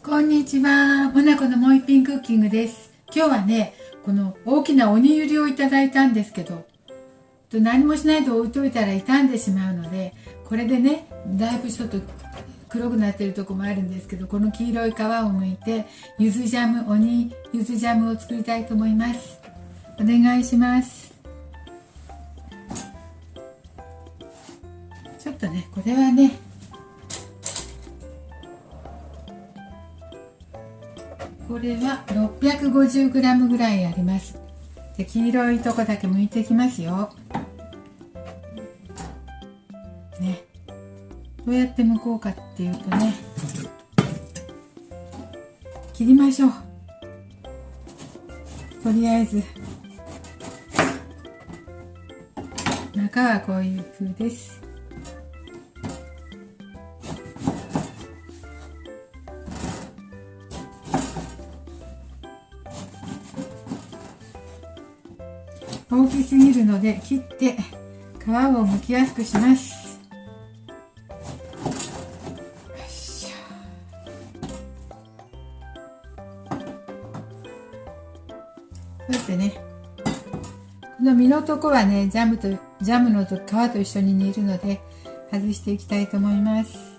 こんにちは、モナコのもう一品クッキングです。今日はね、この大きな鬼ゆりをいただいたんですけど、何もしないで置いといたら傷んでしまうので、これでね、だいぶちょっと黒くなってるとこもあるんですけど、この黄色い皮を剥いてゆずジャム、鬼ゆずジャムを作りたいと思います。お願いします。ちょっとね、これはね、これは 650g ぐらいあります。で、黄色いとこだけ剥いていきますよ。ね、どうやって剥こうかっていうとね、切りましょう。とりあえず中はこういう風です。大きすぎるので切って皮を剥きやすくします。そしてね、この実のとこはね、ジャムの皮と一緒に煮るので外していきたいと思います。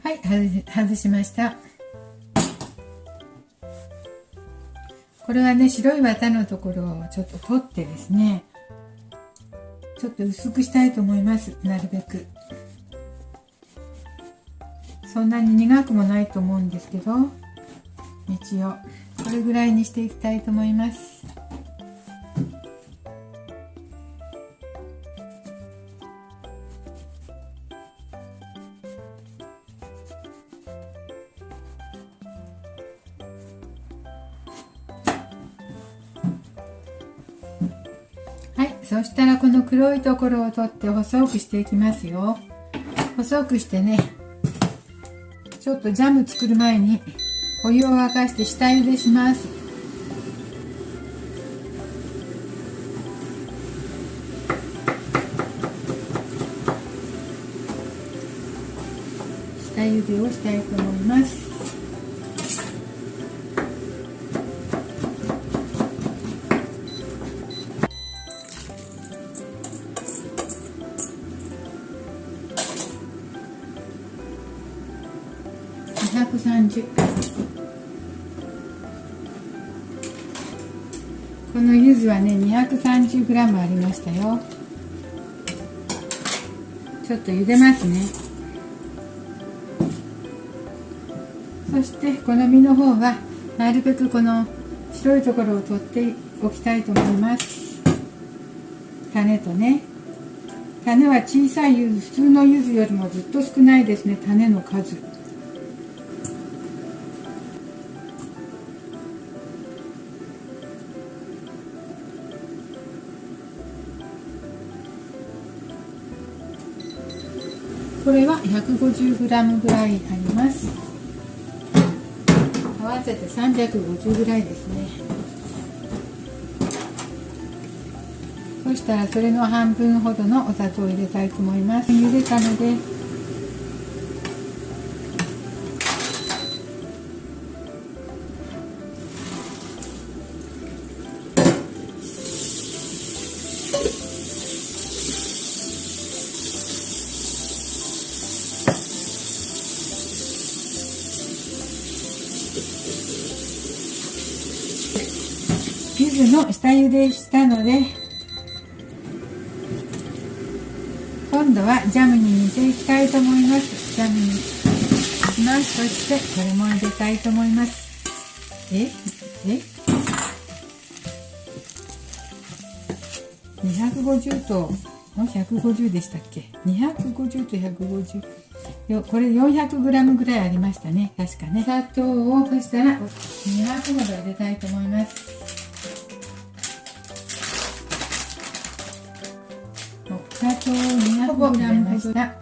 はい、外しました。これはね、白い綿のところをちょっと取ってですね、ちょっと薄くしたいと思います。なるべくそんなに苦くもないと思うんですけど、一応これぐらいにしていきたいと思います。はい、そしたらこの黒いところを取って細くしていきますよ。細くしてね、ちょっとジャム作る前にお湯を沸かして下茹でします。下茹でをしたいと思います。230、この柚子はね 230g ありましたよ。ちょっと茹でますね。そしてこの実の方はなるべくこの白いところを取っておきたいと思います。種とね、種は小さい柚子、普通の柚子よりもずっと少ないですね、種の数。これは 150g ぐらいあります。合わせて350ぐらいですね。そしたらそれの半分ほどのお砂糖を入れたいと思います。茹でたので柚子の下茹でしたので、今度はジャムに煮ていきたいと思います。ジャムにします。そしてこれも入れたいと思います。250と150でしたっけ？ 250 と150これ 400g ぐらいありましたね、確かね。砂糖をそしたら200ほど入れたいと思います。砂糖を 200g 入れました。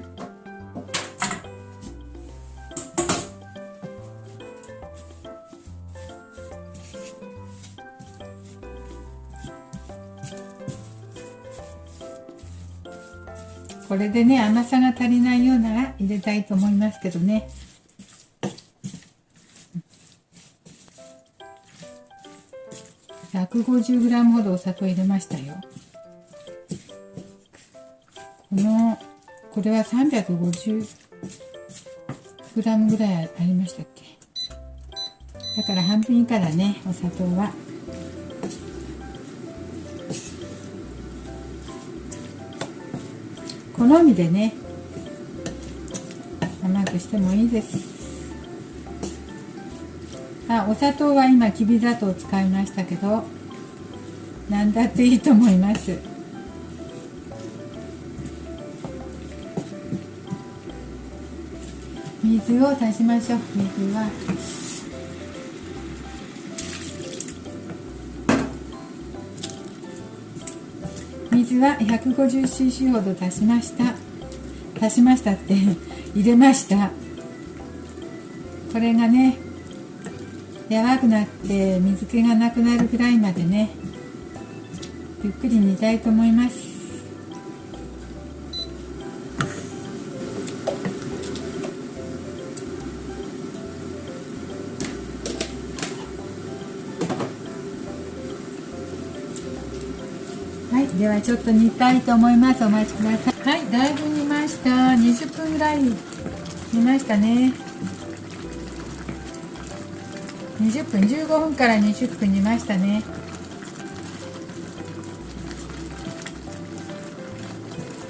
これでね、甘さが足りないようなら入れたいと思いますけどね。150g ほどお砂糖入れましたよ。これは 350g ぐらいありましたっけ。だから半分以下だね、お砂糖は。好みでね、甘くしてもいいです。お砂糖は今きび砂糖を使いましたけど、何だっていいと思います。水を足しましょう。水は 150cc ほど足しましたって入れました。これがね、柔らかくなって水気がなくなるぐらいまでね、ゆっくり煮たいと思います。はい、ではちょっと煮たいと思います。お待ちください。はい、だいぶ煮ました。20分ぐらい煮ましたね。20分、15分から20分煮ましたね。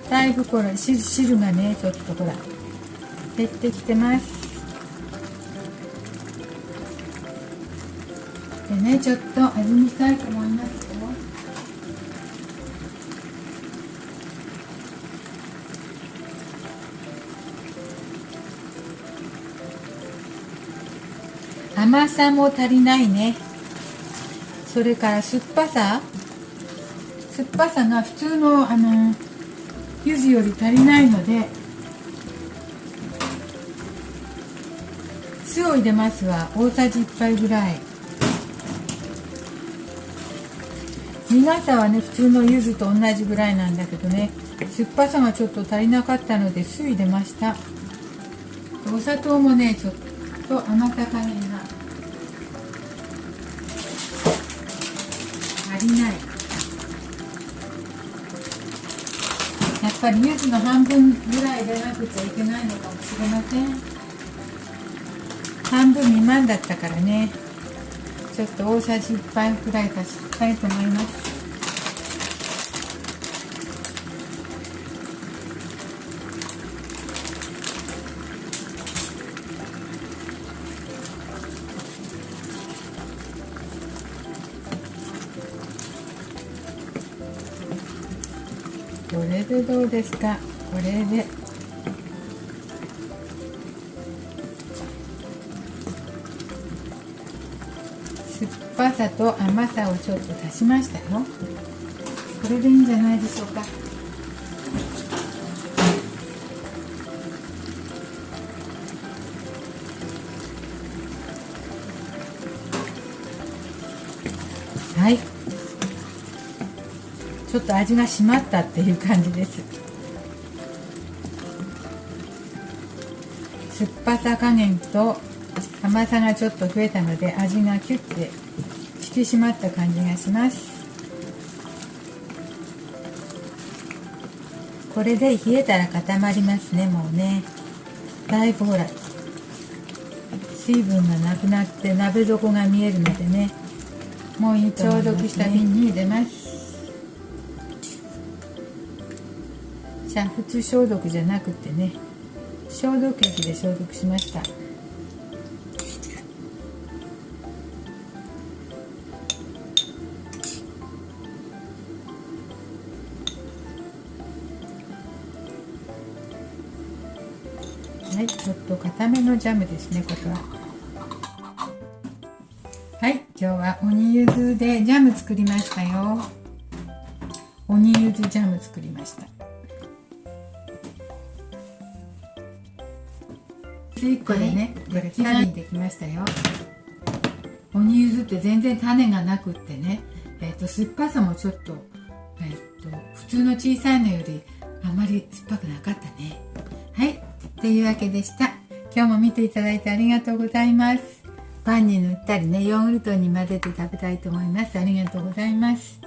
だいぶこれ汁がね、ちょっとほら減ってきてます。でね、ちょっと味見したいと思いますよ。甘さも足りないね。それから酸っぱさが普通の柚子より足りないので、酢を入れますわ。大さじ1杯ぐらい。苦さはね、普通の柚子と同じぐらいなんだけどね、酸っぱさがちょっと足りなかったので酢入れました。お砂糖もね、ちょっと甘さ加減が足りない。やっぱり柚子の半分ぐらい入れなくちゃいけないのかもしれません。半分未満だったからね、ちょっと大さじ1杯くらい足したいと思います。これでどうですか。これで酸っぱさと甘さをちょっと足しましたよ。これでいいんじゃないでしょうか。はい、ちょっと味が締まったっていう感じです。酸っぱさ加減と甘さがちょっと増えたので、味がキュッて引き締まった感じがします。これで冷えたら固まりますね。もうね、だいぶほら水分がなくなって鍋底が見えるのでね、もういいと思いますね。消毒した瓶に入れます。煮沸消毒じゃなくてね、消毒液で消毒しました。ははい、ちょっと固めのジャムですね、これは。はい、今日は鬼柚子でジャム作りましたよ。鬼柚子ジャム作りました。1個でね、これきれいにできましたよ。鬼柚子って全然種がなくってね、酸っぱさもちょっと、普通の小さいのよりあまり酸っぱくなかったね。はい、というわけでした。今日も見ていただいてありがとうございます。パンに塗ったりね、ヨーグルトに混ぜて食べたいと思います。ありがとうございます。